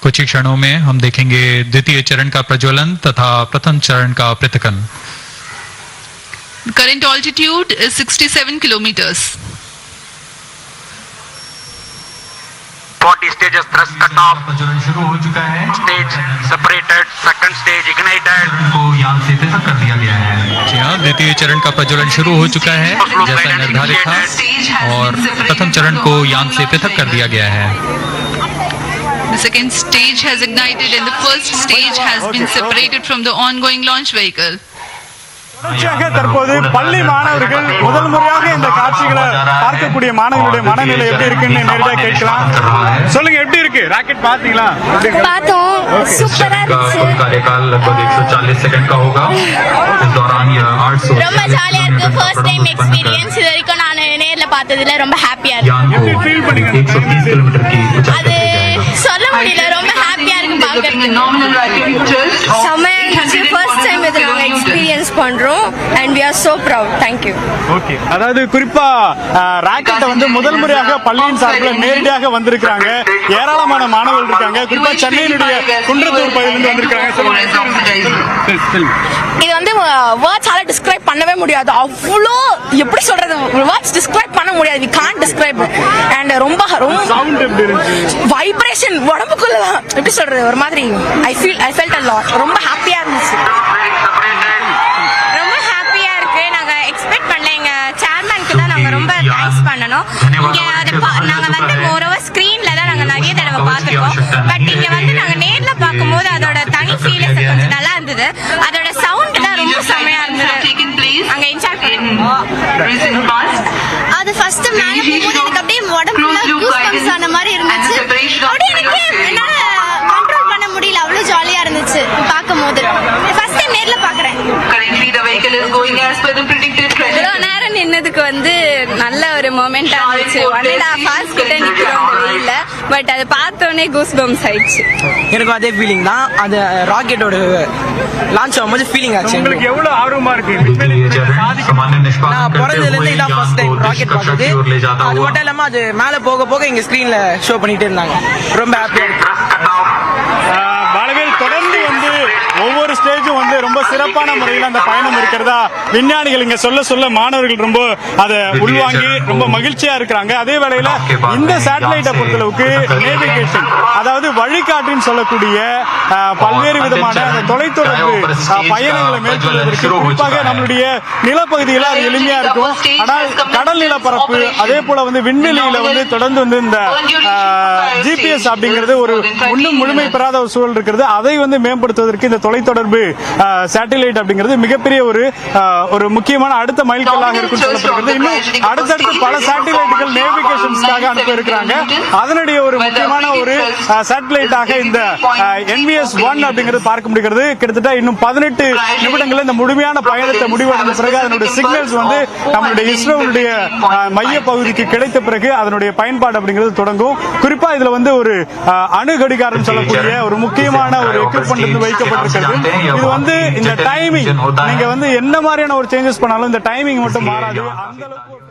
कुछ ही क्षणों में हम देखेंगे द्वितीय चरण का प्रज्वलन तथा प्रथम चरण का पृथकन। Current altitude is 67 kilometers. 40 stages thrust cut off. प्रज्वलन शुरू हो चुका है। Stage separated. Second stage ignited. को यान से पृथक कर दिया गया है। जी हाँ, द्वितीय चरण का प्रज्वलन शुरू हो चुका है जैसा निर्धारित था और प्रथम चरण को यान से पृथक कर दिया गया है। The second stage has ignited and the first stage has been separated from the ongoing launch vehicle. தொடர்ச்சியாக தற்போது பள்ளி மாணவர்கள் முதல் முறையாக இந்த காட்சிகளை பார்க்கக்கூடிய மாணவர்களுடைய மனநிலை எப்படி இருக்குன்னு நேரடியாக கேட்கலாம். சொல்லுங்க, எப்படி இருக்கு ராக்கெட் பாத்தீங்களா? பார்த்தோம், சூப்பரா இருந்துச்சு. कार्यकाल लगभग 140 सेकंड का होगा। इस दौरान यह 800 ரொம்ப ஜாலியா இருக்கு. First time experience. இது வரைக்கும் நான் நேர்ல பார்த்ததுல ரொம்ப ஹாப்பியா இருக்கு. यान को 130 किलोमीटर की ऊंचाई அது சொல்ல முடியல, ரொம்ப ஹாப்பியா இருக்கு பார்க்கிறதுக்கு. செமையா இருந்துச்சு. ஃபர்ஸ்ட் டைம் இது நாங்க எக்ஸ்பீரியன்ஸ் பண்றோம் and we are so proud. thank you. Okay, அதாவது குறிப்பா ராக்கெட்டை வந்து முதல் முறையாக பள்ளியின் சார்பில் நேரடியாக வந்திருக்காங்க. ஏராளமான மாணவர்கள் இருக்காங்க. குறிப்பா சென்னையினுடைய குன்றத்தூர் பகுதியிலிருந்து வந்திருக்காங்க. இது வந்து வேர்ட்ஸால டிஸ்கிரைப் பண்ணவே முடியாது. அவ்வளோ எப்படி சொல்றது, வேர்ட்ஸ் டிஸ்கிரைப் பண்ண முடியாது. we can't describe and ரொம்ப சவுண்ட் எப்படி இருந்துச்சு? வைப்ரேஷன் உடம்புக்குள்ள எப்படி சொல்றது, ஒரு மாதிரி I felt a lot. ரொம்ப ஹாப்பியா இருந்துச்சு. ரொம்ப ஹாப்பியா இருக்கு. நாங்க எக்ஸ்பெக்ட் பண்ணல. எங்க சேர்மேனுக்கு தான் நாங்க ரொம்ப தேங்க்ஸ் பண்ணணும். நாங்க வந்து மோரோவர் ஸ்கிரீன்ல தான் நாங்க நிறைய தடவை பார்த்திருக்கோம். பட் இங்க வந்து நாங்க நேர்ல பார்க்கும்போது அதோட தனி ஃபீல் கொஞ்சம் நல்லா இருந்தது. அதோட சவுண்ட் தான் ரொம்ப செமையா இருந்தது. அங்க என்ஜாய் பண்ணோம். அது ஃபர்ஸ்ட் மேல போகும்போது எனக்கு அப்படியே உடம்புல கூஸ்பம்ஸ் ஆன மாதிரி இருந்துச்சு. அப்படியே எனக்கு என்னால கண்ட்ரோல் பண்ண முடியல. அவ்வளவு ஜாலியா இருந்துச்சு பார்க்கும்போது. ஃபர்ஸ்ட் டைம் நேர்ல பார்க்கறேன். இவ்வளோ நேரம் நின்னதுக்கு வந்து நல்ல ஒரு மொமெண்டா இருந்துச்சு. 1.5 hours கிட்ட நிக்கிறோம் அந்த வெயில்ல. பட் அதை பார்த்தோன்னே கூஸ் பம்ஸ் ஆயிடுச்சு. எனக்கும் அதே ஃபீலிங் தான். அது ராக்கெட்டோட லான்ச் ஆகும்போது ஃபீலிங் ஆச்சு. உங்களுக்கு எவ்வளவு ஆர்வமா இருக்கு? நான் பிறந்ததுல இருந்து இதான் ஃபர்ஸ்ட் டைம் ராக்கெட் பார்த்தது. அது மட்டும் இல்லாம அது மேல போக போக எங்க ஸ்கிரீன்ல ஷோ பண்ணிட்டே இருந்தாங்க. ரொம்ப ஹாப்பியா இருக்கு. பாலவேல், தொடர்ந்து வந்து ஒவ்வொரு ஸ்டேஜும் வந்து ரொம்ப சிறப்பான முறையில் அந்த பயணம் இருக்கிறதா விஞ்ஞானிகள் இங்க சொல்ல சொல்ல மாணவர்கள் ரொம்ப அதை உள்வாங்கி ரொம்ப மகிழ்ச்சியா இருக்கிறாங்க. அதே வேளையில இந்த சேட்டலைட்டை பொறுத்தளவுக்கு நேவிகேஷன், அதாவது வழிகாட்டின்னு சொல்லக்கூடிய பல்வேறு விதமான தொலைத்தொடர்பு பயணங்களை மேற்கொள்வதற்கு குறிப்பாக நம்மளுடைய நிலப்பகுதியில் அது எளிமையா இருக்கும். ஆனால் கடல் நிலப்பரப்பு அதே போல வந்து விண்வெளியில வந்து தொடர்ந்து வந்து இந்த ஜிபிஎஸ் அப்படிங்கிறது ஒரு இன்னும் முழுமை பெறாத ஒரு சூழல் இருக்கிறது. அதை வந்து மேம்படுத்துவதற்கு இந்த தொலைத்தொடர்பு சேட்டலைட் அப்படிங்கிறது மிகப்பெரிய ஒரு முக்கியமான அடுத்த மைல்கல்லாக இருக்கும் சொல்லப்படுகிறது. இன்னும் அடுத்தடுத்து பல சேட்டலைட்டுகள் நேவிகேஷன்ஸ்க்காக அனுப்ப இருக்கிறாங்க. அதனுடைய ஒரு முக்கியமான ஒரு சேட்டலைட்டாக இந்த NVS-1 அப்படிங்கிறது பார்க்க முடிகிறது. கிட்டத்தட்ட இன்னும் 18 நிமிடங்கள் இந்த முழுமையான பயணத்தை முடிவடைந்த பிறகு அதனுடைய சிக்னல்ஸ் வந்து நம்மளுடைய இஸ்ரோவுடைய மைய பகுதிக்கு கிடைத்த பிறகு அதனுடைய பயன்பாடு அப்படிங்கிறது தொடங்கும். குறிப்பா இதுல வந்து ஒரு அணு கடிகாரம் சொல்லக்கூடிய ஒரு முக்கியமான ஒரு எக்யூப்மெண்ட் வைக்கப்பட்டிருக்கிறது. இது வந்து இந்த டைமிங், நீங்க வந்து என்ன மாதிரியான ஒரு சேஞ்சஸ் பண்ணாலும் இந்த டைமிங் மட்டும் மாறாது. அந்த அளவுக்கு